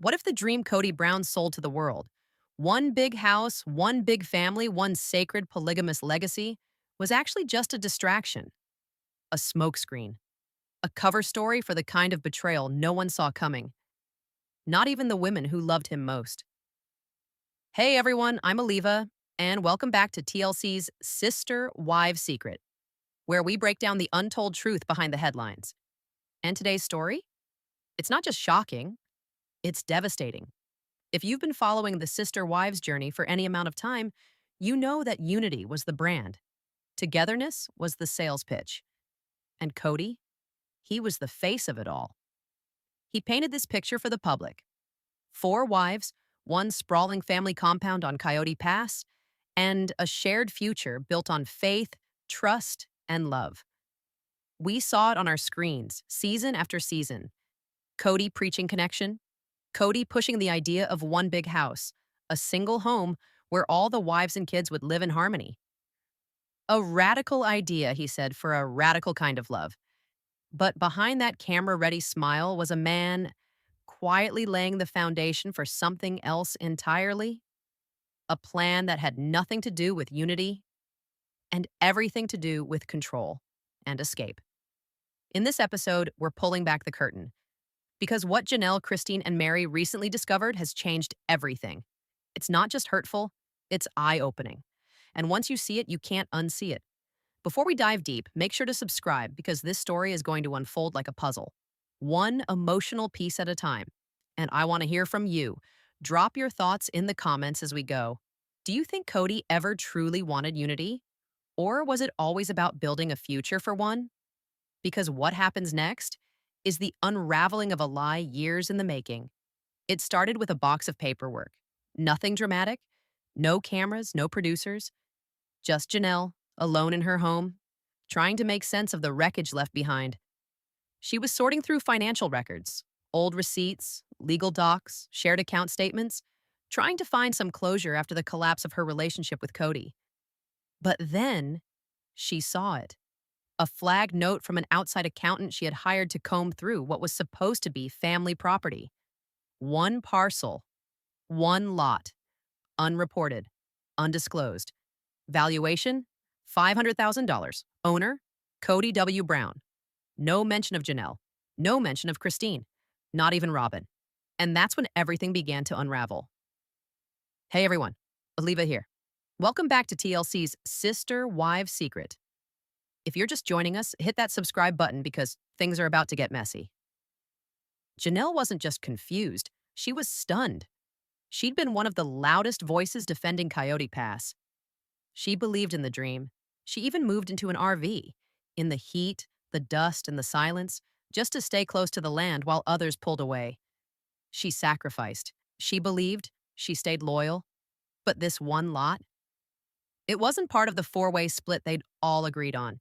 What if the dream Kody Brown sold to the world? One big house, one big family, one sacred polygamous legacy was actually just a distraction, a smokescreen, a cover story for the kind of betrayal no one saw coming, not even the women who loved him most. Hey everyone, I'm Aliva, and welcome back to TLC's Sister Wives Secret, where we break down the untold truth behind the headlines. And today's story? It's not just shocking, it's devastating. If you've been following the sister wives journey for any amount of time, you know that unity was the brand, togetherness was the sales pitch, and Kody, he was the face of it all. He painted this picture for the public: four wives, one sprawling family compound on Coyote Pass, and a shared future built on faith, trust, and love. We saw it on our screens, season after season. Kody preaching connection, Kody pushing the idea of one big house, a single home where all the wives and kids would live in harmony. A radical idea, he said, for a radical kind of love. But behind that camera ready smile was a man quietly laying the foundation for something else entirely. A plan that had nothing to do with unity and everything to do with control and escape. In this episode, we're pulling back the curtain, because what Janelle, Christine, and Meri recently discovered has changed everything. It's not just hurtful, it's eye-opening. And once you see it, you can't unsee it. Before we dive deep, make sure to subscribe, because this story is going to unfold like a puzzle, one emotional piece at a time. And I want to hear from you. Drop your thoughts in the comments as we go. Do you think Kody ever truly wanted unity? Or was it always about building a future for one? Because what happens next is the unraveling of a lie years in the making. It started with a box of paperwork. Nothing dramatic, no cameras, no producers, just Janelle, alone in her home, trying to make sense of the wreckage left behind. She was sorting through financial records, old receipts, legal docs, shared account statements, trying to find some closure after the collapse of her relationship with Kody. But then she saw it. A flag note from an outside accountant she had hired to comb through what was supposed to be family property. One parcel, one lot, unreported, undisclosed. Valuation, $500,000. Owner, Kody W. Brown. No mention of Janelle. No mention of Christine. Not even Robin. And that's when everything began to unravel. Hey everyone, Aliva here. Welcome back to TLC's Sister Wives Secret. If you're just joining us, hit that subscribe button, because things are about to get messy. Janelle wasn't just confused, she was stunned. She'd been one of the loudest voices defending Coyote Pass. She believed in the dream. She even moved into an RV, in the heat, the dust, and the silence, just to stay close to the land while others pulled away. She sacrificed. She believed. She stayed loyal. But this one lot? It wasn't part of the four-way split they'd all agreed on.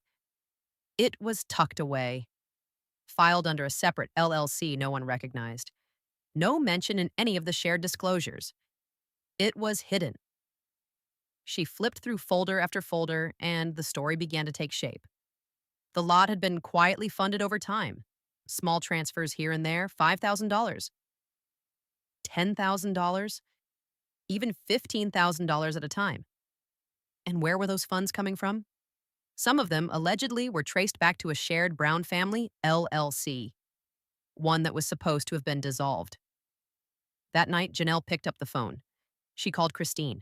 It was tucked away, filed under a separate LLC no one recognized. No mention in any of the shared disclosures. It was hidden. She flipped through folder after folder, and the story began to take shape. The lot had been quietly funded over time. Small transfers here and there, $5,000, $10,000, even $15,000 at a time. And where were those funds coming from? Some of them allegedly were traced back to a shared Brown family LLC, one that was supposed to have been dissolved. That night, Janelle picked up the phone. She called Christine.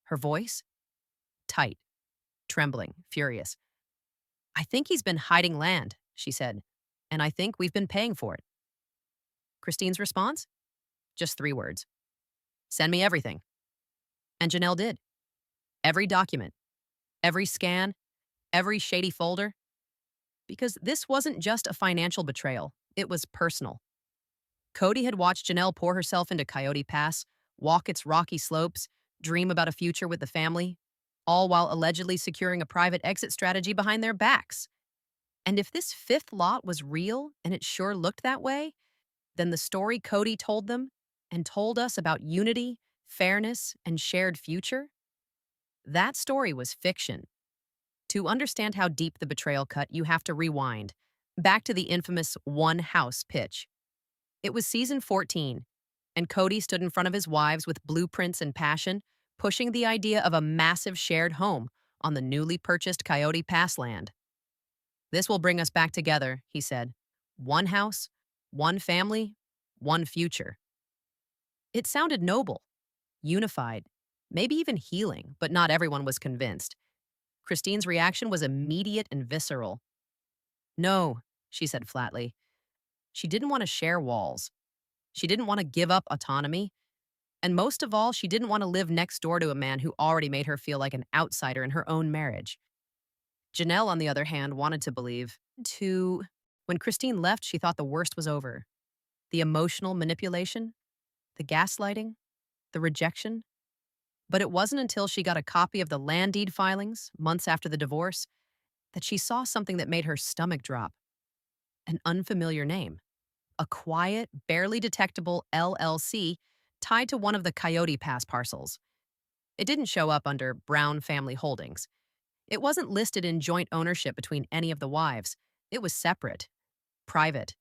Her voice? Tight, trembling, furious. "I think he's been hiding land," she said, "and I think we've been paying for it." Christine's response? Just 3 words. "Send me everything." And Janelle did. Every document, every scan, every shady folder. Because this wasn't just a financial betrayal, it was personal. Kody had watched Janelle pour herself into Coyote Pass, walk its rocky slopes, dream about a future with the family, all while allegedly securing a private exit strategy behind their backs. And if this fifth lot was real, and it sure looked that way, then the story Kody told them and told us about unity, fairness, and shared future, that story was fiction. To understand how deep the betrayal cut, you have to rewind, back to the infamous one house pitch. It was season 14, And Kody stood in front of his wives with blueprints and passion, pushing the idea of a massive shared home on the newly purchased Coyote Pass land. This will bring us back together, he said. One house, one family, one future. It sounded noble, unified, maybe even healing, but not everyone was convinced. Christine's reaction was immediate and visceral. No, she said flatly. She didn't want to share walls. She didn't want to give up autonomy. And most of all, she didn't want to live next door to a man who already made her feel like an outsider in her own marriage. Janelle, on the other hand, wanted to believe. When Christine left, she thought the worst was over. The emotional manipulation, the gaslighting, the rejection. But it wasn't until she got a copy of the land deed filings, months after the divorce, that she saw something that made her stomach drop. An unfamiliar name. A quiet, barely detectable LLC tied to one of the Coyote Pass parcels. It didn't show up under Brown Family Holdings. It wasn't listed in joint ownership between any of the wives. It was separate, private.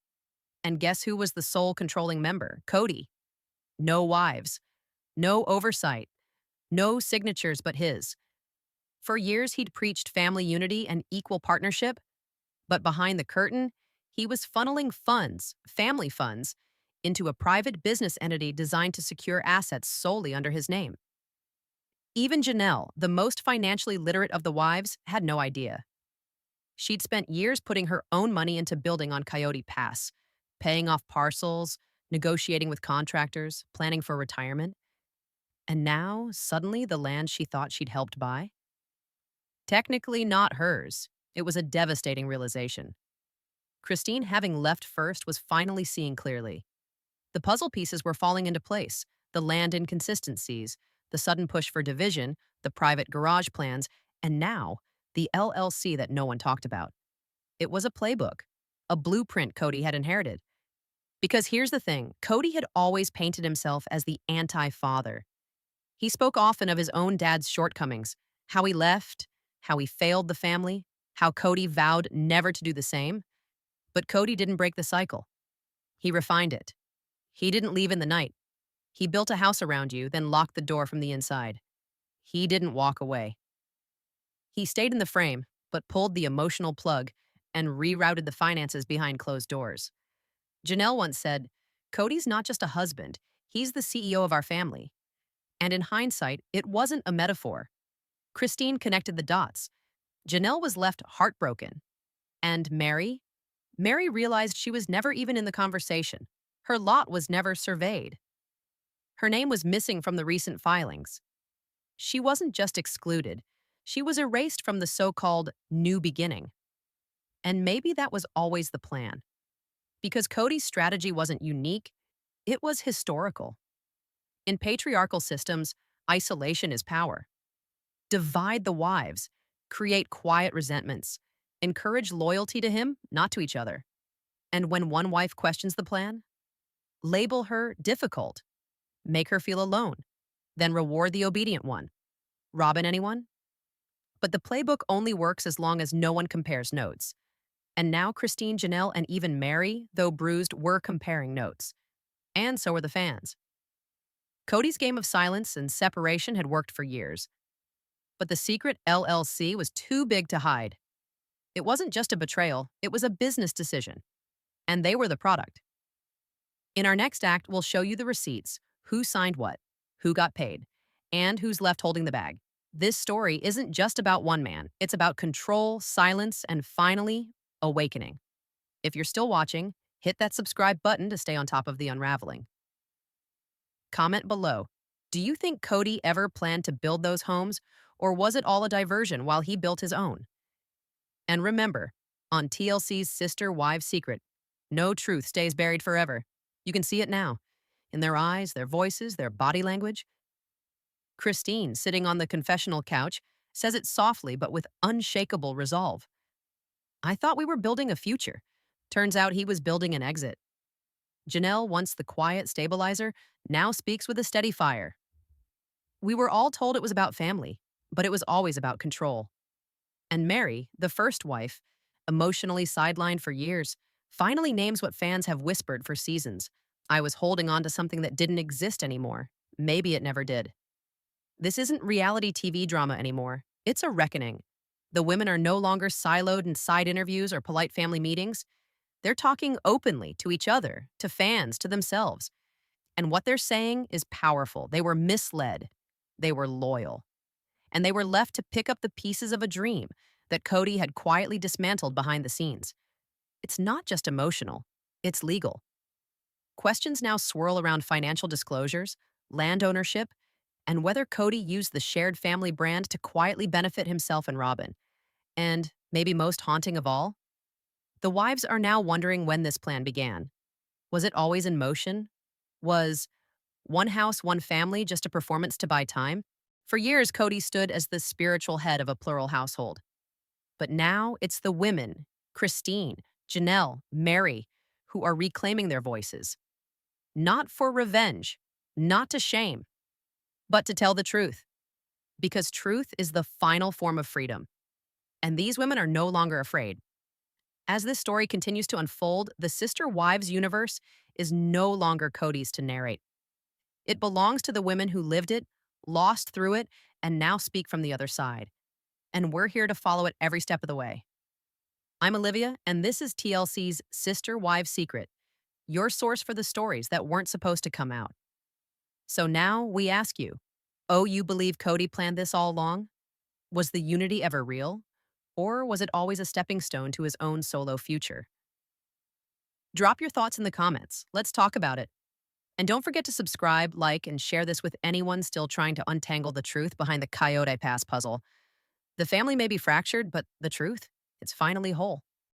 And guess who was the sole controlling member? Kody. No wives. No oversight. No signatures but his. For years, he'd preached family unity and equal partnership, but behind the curtain, he was funneling funds, family funds, into a private business entity designed to secure assets solely under his name. Even Janelle, the most financially literate of the wives, had no idea. She'd spent years putting her own money into building on Coyote Pass, paying off parcels, negotiating with contractors, planning for retirement. And now, suddenly, the land she thought she'd helped buy? Technically not hers. It was a devastating realization. Christine, having left first, was finally seeing clearly. The puzzle pieces were falling into place, the land inconsistencies, the sudden push for division, the private garage plans, and now, the LLC that no one talked about. It was a playbook, a blueprint Kody had inherited. Because here's the thing, Kody had always painted himself as the anti-father. He spoke often of his own dad's shortcomings, how he left, how he failed the family, how Kody vowed never to do the same. But Kody didn't break the cycle. He refined it. He didn't leave in the night. He built a house around you, then locked the door from the inside. He didn't walk away. He stayed in the frame, but pulled the emotional plug and rerouted the finances behind closed doors. Janelle once said, Kody's not just a husband, he's the CEO of our family. And in hindsight, it wasn't a metaphor. Christine connected the dots. Janelle was left heartbroken. And Meri? Meri realized she was never even in the conversation. Her lot was never surveyed. Her name was missing from the recent filings. She wasn't just excluded. She was erased from the so-called new beginning. And maybe that was always the plan. Because Kody's strategy wasn't unique, it was historical. In patriarchal systems, isolation is power. Divide the wives, create quiet resentments, encourage loyalty to him, not to each other. And when one wife questions the plan, label her difficult, make her feel alone, then reward the obedient one. Robin, anyone? But the playbook only works as long as no one compares notes. And now Christine, Janelle, and even Meri, though bruised, were comparing notes. And so were the fans. Kody's game of silence and separation had worked for years. But the secret LLC was too big to hide. It wasn't just a betrayal, it was a business decision. And they were the product. In our next act, we'll show you the receipts, who signed what, who got paid, and who's left holding the bag. This story isn't just about one man. It's about control, silence, and finally, awakening. If you're still watching, hit that subscribe button to stay on top of the unraveling. Comment below. Do you think Kody ever planned to build those homes, or was it all a diversion while he built his own? And remember, on TLC's Sister Wives Secret, no truth stays buried forever. You can see it now, in their eyes, their voices, their body language. Christine, sitting on the confessional couch, says it softly but with unshakable resolve. I thought we were building a future. Turns out he was building an exit. Janelle, once the quiet stabilizer, now speaks with a steady fire. We were all told it was about family, but it was always about control. And Meri, the first wife, emotionally sidelined for years, finally names what fans have whispered for seasons: I was holding on to something that didn't exist anymore. Maybe it never did. This isn't reality TV drama anymore. It's a reckoning. The women are no longer siloed in side interviews or polite family meetings. They're talking openly to each other, to fans, to themselves. And what they're saying is powerful. They were misled. They were loyal. And they were left to pick up the pieces of a dream that Kody had quietly dismantled behind the scenes. It's not just emotional, it's legal. Questions now swirl around financial disclosures, land ownership, and whether Kody used the shared family brand to quietly benefit himself and Robin. And, maybe most haunting of all, the wives are now wondering when this plan began. Was it always in motion? Was one house, one family just a performance to buy time? For years, Kody stood as the spiritual head of a plural household. But now it's the women, Christine, Janelle, Meri, who are reclaiming their voices. Not for revenge, not to shame, but to tell the truth. Because truth is the final form of freedom. And these women are no longer afraid. As this story continues to unfold, the Sister Wives universe is no longer Cody's to narrate. It belongs to the women who lived it, lost through it, and now speak from the other side. And we're here to follow it every step of the way. I'm Olivia, and this is TLC's Sister Wives Secret, your source for the stories that weren't supposed to come out. So now we ask you, oh, you believe Kody planned this all along? Was the unity ever real? Or was it always a stepping stone to his own solo future? Drop your thoughts in the comments. Let's talk about it. And don't forget to subscribe, like, and share this with anyone still trying to untangle the truth behind the Coyote Pass puzzle. The family may be fractured, but the truth, it's finally whole.